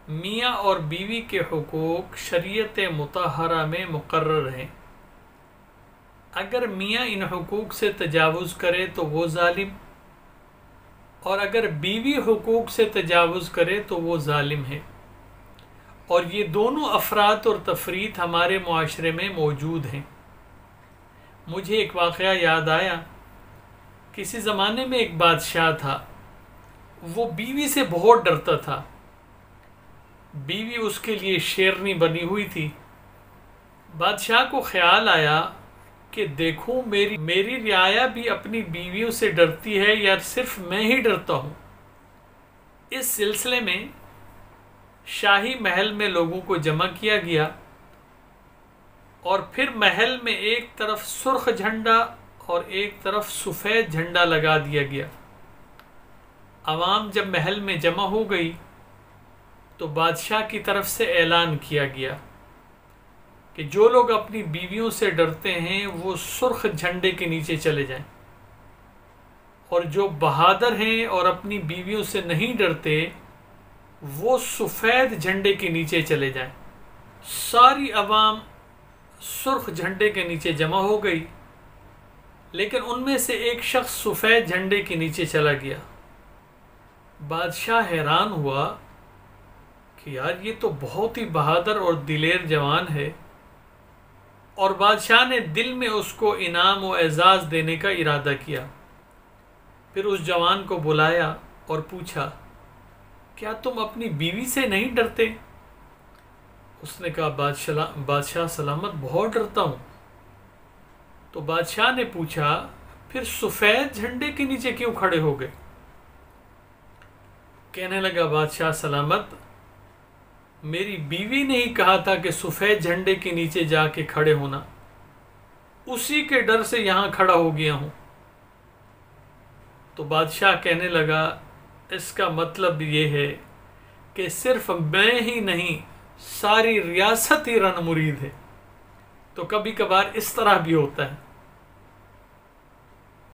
میاں اور بیوی کے حقوق شریعت مطہرہ میں مقرر ہیں۔ اگر میاں ان حقوق سے تجاوز کرے تو وہ ظالم، اور اگر بیوی حقوق سے تجاوز کرے تو وہ ظالم ہے، اور یہ دونوں افراد اور تفریط ہمارے معاشرے میں موجود ہیں۔ مجھے ایک واقعہ یاد آیا۔ کسی زمانے میں ایک بادشاہ تھا، وہ بیوی سے بہت ڈرتا تھا۔ بیوی اس کے لیے شیرنی بنی ہوئی تھی۔ بادشاہ کو خیال آیا کہ دیکھوں میری رعایا بھی اپنی بیویوں سے ڈرتی ہے یا صرف میں ہی ڈرتا ہوں۔ اس سلسلے میں شاہی محل میں لوگوں کو جمع کیا گیا، اور پھر محل میں ایک طرف سرخ جھنڈا اور ایک طرف سفید جھنڈا لگا دیا گیا۔ عوام جب محل میں جمع ہو گئی تو بادشاہ کی طرف سے اعلان کیا گیا کہ جو لوگ اپنی بیویوں سے ڈرتے ہیں وہ سرخ جھنڈے کے نیچے چلے جائیں، اور جو بہادر ہیں اور اپنی بیویوں سے نہیں ڈرتے وہ سفید جھنڈے کے نیچے چلے جائیں۔ ساری عوام سرخ جھنڈے کے نیچے جمع ہو گئی، لیکن ان میں سے ایک شخص سفید جھنڈے کے نیچے چلا گیا۔ بادشاہ حیران ہوا کہ یار یہ تو بہت ہی بہادر اور دلیر جوان ہے، اور بادشاہ نے دل میں اس کو انعام و اعزاز دینے کا ارادہ کیا۔ پھر اس جوان کو بلایا اور پوچھا، کیا تم اپنی بیوی سے نہیں ڈرتے؟ اس نے کہا، بادشاہ سلامت بہت ڈرتا ہوں۔ تو بادشاہ نے پوچھا، پھر سفید جھنڈے کے نیچے کیوں کھڑے ہو گئے؟ کہنے لگا، بادشاہ سلامت میری بیوی نے ہی کہا تھا کہ سفید جھنڈے کے نیچے جا کے کھڑے ہونا، اسی کے ڈر سے یہاں کھڑا ہو گیا ہوں۔ تو بادشاہ کہنے لگا، اس کا مطلب یہ ہے کہ صرف میں ہی نہیں ساری ریاست ہی رن مرید ہے۔ تو کبھی کبھار اس طرح بھی ہوتا ہے۔